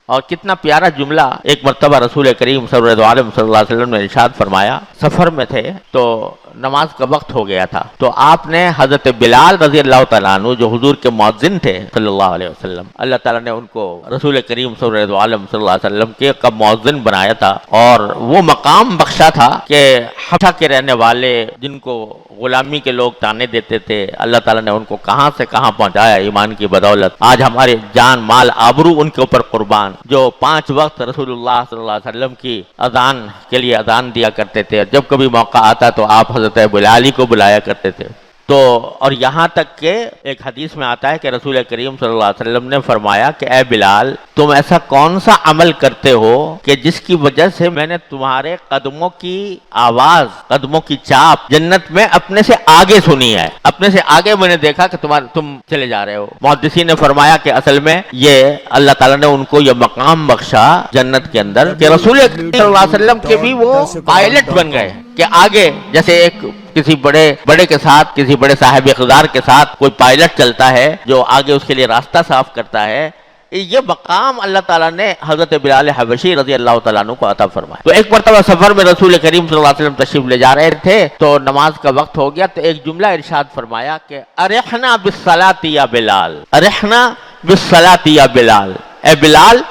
اور کتنا پیارا جملہ ایک مرتبہ رسول کریم صلی اللہ علیہ وسلم نے ارشاد فرمایا. سفر میں تھے تو نماز کا وقت ہو گیا تھا، تو آپ نے حضرت بلال رضی اللہ تعالیٰ عنہ جو حضور کے مؤذن تھے صلی اللہ علیہ وسلم، اللہ تعالیٰ نے ان کو رسول کریم صلی اللہ علیہ وسلم کے مؤذن بنایا تھا، اور وہ مقام بخشا تھا کہ حبشہ کے رہنے والے جن کو غلامی کے لوگ تانے دیتے تھے، اللہ تعالیٰ نے ان کو کہاں سے کہاں پہنچایا ایمان کی بدولت. آج ہمارے جان مال آبرو ان کے اوپر قربان، جو 5 وقت رسول اللہ صلی اللہ علیہ وسلم کی اذان کے لیے اذان دیا کرتے تھے. جب کبھی موقع آتا تو آپ حضرت بلالی کو بلایا کرتے تھے. تو اور یہاں تک کہ ایک حدیث میں آتا ہے کہ رسول کریم صلی اللہ علیہ وسلم نے فرمایا کہ اے بلال، تم ایسا کون سا عمل کرتے ہو کہ جس کی وجہ سے میں نے تمہارے قدموں کی آواز، قدموں کی چاپ جنت میں اپنے سے آگے سنی ہے، اپنے سے آگے میں نے دیکھا کہ تم چلے جا رہے ہو. محدثین نے فرمایا کہ اصل میں یہ اللہ تعالیٰ نے ان کو یہ مقام بخشا جنت کے اندر کہ رسول کریم صلی اللہ علیہ وسلم کے بھی وہ پائلٹ بن گئے کہ آگے جیسے ایک کسی بڑے کے ساتھ، کسی بڑے صاحب اقتدار کے ساتھ کوئی پائلٹ چلتا ہے جو آگے اس کے لیے راستہ صاف کرتا ہے، یہ مقام اللہ تعالیٰ نے حضرت بلال حبشی رضی اللہ تعالیٰ عنہ کو عطا فرمایا. تو ایک مرتبہ سفر میں رسول کریم صلی اللہ علیہ وسلم تشریف لے جا رہے تھے تو نماز کا وقت ہو گیا، تو ایک جملہ ارشاد فرمایا کہ ارحنا بالصلاۃ یا بلال، ارحنا بالصلاۃ یا بلال، اے بلال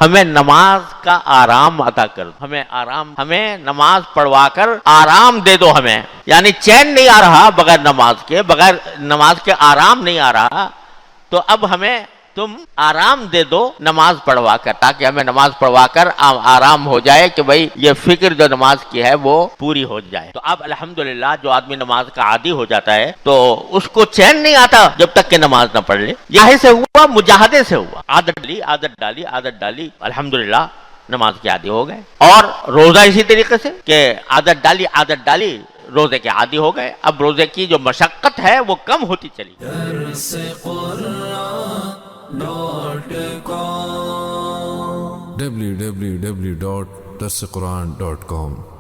ہمیں نماز کا آرام عطا کر، ہمیں نماز پڑھوا کر آرام دے دو ہمیں. یعنی چین نہیں آ رہا بغیر نماز کے آرام نہیں آ رہا، تو اب ہمیں تم آرام دے دو نماز پڑھوا کر، تاکہ ہمیں نماز پڑھوا کر آرام ہو جائے کہ بھئی یہ فکر جو نماز کی ہے وہ پوری ہو جائے. تو اب الحمدللہ جو آدمی نماز کا عادی ہو جاتا ہے تو اس کو چین نہیں آتا جب تک کہ نماز نہ پڑھ لے. یہی سے ہوا، مجاہدے سے ہوا، عادت ڈالی الحمدللہ نماز کے عادی ہو گئے. اور روزہ اسی طریقے سے کہ عادت ڈالی روزے کے عادی ہو گئے. اب روزے کی جو مشقت ہے وہ کم ہوتی چلی www.darsequran.com